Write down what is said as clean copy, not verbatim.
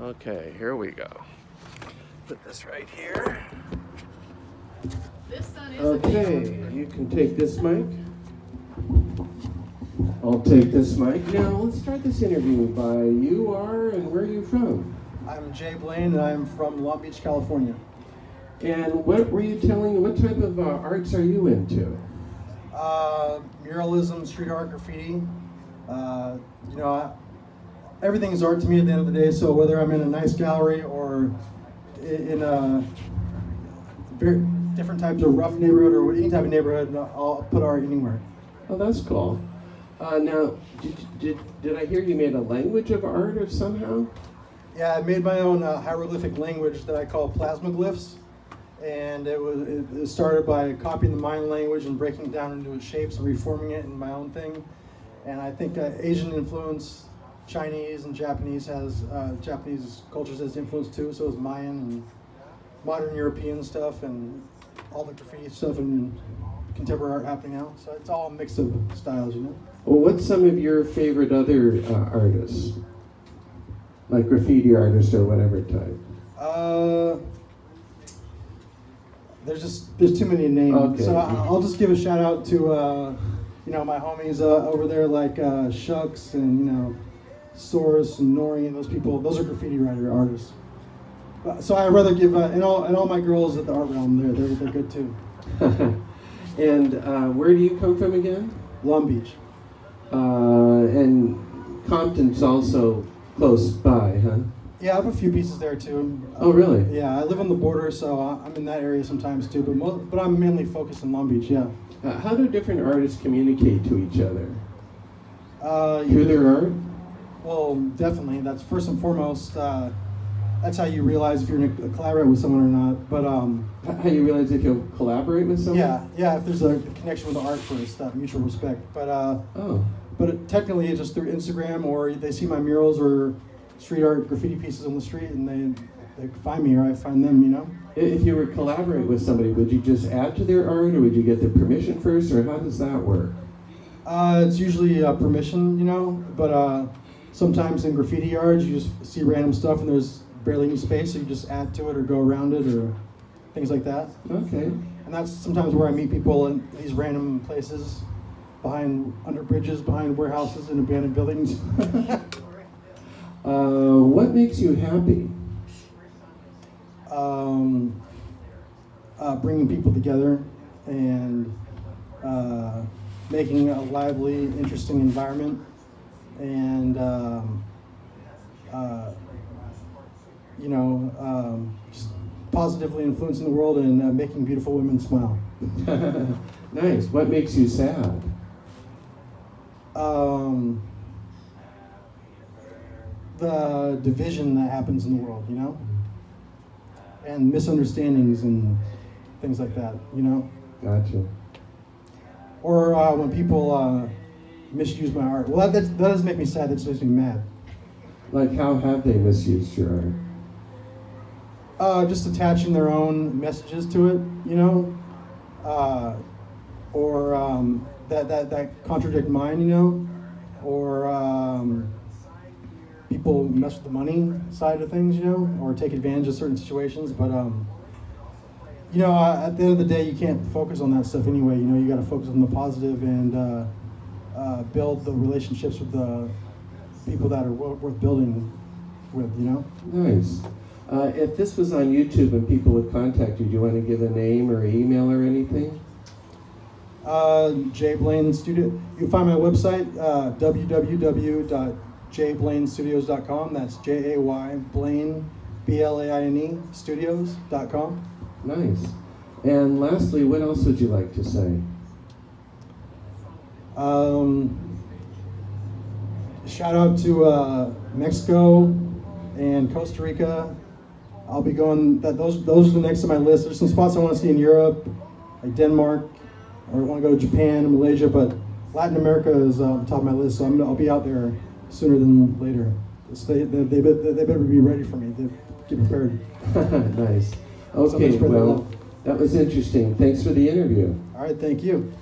Okay, here we go. Put this right here. This sun is Okay, you can take this mic. I'll take this mic. Now, let's start this interview by you are and where are you from? I'm Jay Blaine, and I'm from Long Beach, California. And what were you telling, what type of arts are you into? Muralism, street art, graffiti. Everything is art to me at the end of the day, so whether I'm in a nice gallery or in a very different types of rough neighborhood or any type of neighborhood, I'll put art anywhere. Oh, that's cool. Now, did I hear you made a language of art or somehow? Yeah, I made my own hieroglyphic language that I call plasmaglyphs, and it started by copying the Mayan language and breaking it down into its shapes and reforming it in my own thing. And I think Asian influence, Chinese and Japanese cultures has influence too. So is Mayan and modern European stuff and all the graffiti stuff and contemporary art happening now. So it's all a mix of styles, you know. Well, what's some of your favorite other artists? Like graffiti artists or whatever type? There's too many names. Okay. So I'll just give a shout out to my homies over there like Shucks and Source and Nori and those people. Those are graffiti writer artists. So I'd rather give and all my girls at the art realm they're good too. And where do you come from again? Long Beach. And Compton's also close by, huh? Yeah, I have a few pieces there too. Oh, really? Yeah, I live on the border, so I'm in that area sometimes too. But I'm mainly focused in Long Beach. Yeah. How do different artists communicate to each other? Through their art? Well, definitely. That's first and foremost. That's how you realize if you're going to collaborate with someone or not. But how you realize if you'll collaborate with someone? Yeah. If there's a connection with the art first, mutual respect. But technically, it's just through Instagram, or they see my murals or street art graffiti pieces on the street, and they find me or I find them. If you were to collaborate with somebody, would you just add to their art, or would you get their permission first, or how does that work? It's usually permission, but sometimes in graffiti art, you just see random stuff and there's barely any space, so you just add to it or go around it or things like that. Okay. And that's sometimes where I meet people in these random places, under bridges, behind warehouses and abandoned buildings. What makes you happy? Bringing people together and making a lively, interesting environment, and just positively influencing the world and making beautiful women smile. Nice. What makes you sad? The division that happens in the world, and misunderstandings and things like that, Gotcha. Or when people misuse my art. Well, that doesn't make me sad. That just makes me mad. Like, how have they misused your art? Just attaching their own messages to it, or that contradict mine, or people mess with the money side of things, or take advantage of certain situations. But at the end of the day, you can't focus on that stuff anyway. You got to focus on the positive and build the relationships with the people that are worth building with. Nice. If this was on YouTube and people would contact you, do you want to give a name or email or anything? Jay Blaine Studio. You can find my website, www.jblainstudios.com. That's Jay Blaine, Blaine, studios.com. Nice. And lastly, what else would you like to say? Shout out to Mexico and Costa Rica. I'll be going. Those are the next on my list. There's some spots I want to see in Europe, like Denmark, or I want to go to Japan and Malaysia. But Latin America is on top of my list, so I'll be out there sooner than later. They better be ready for me. They get prepared. Nice. Okay. Well, that was interesting. Thanks for the interview. All right. Thank you.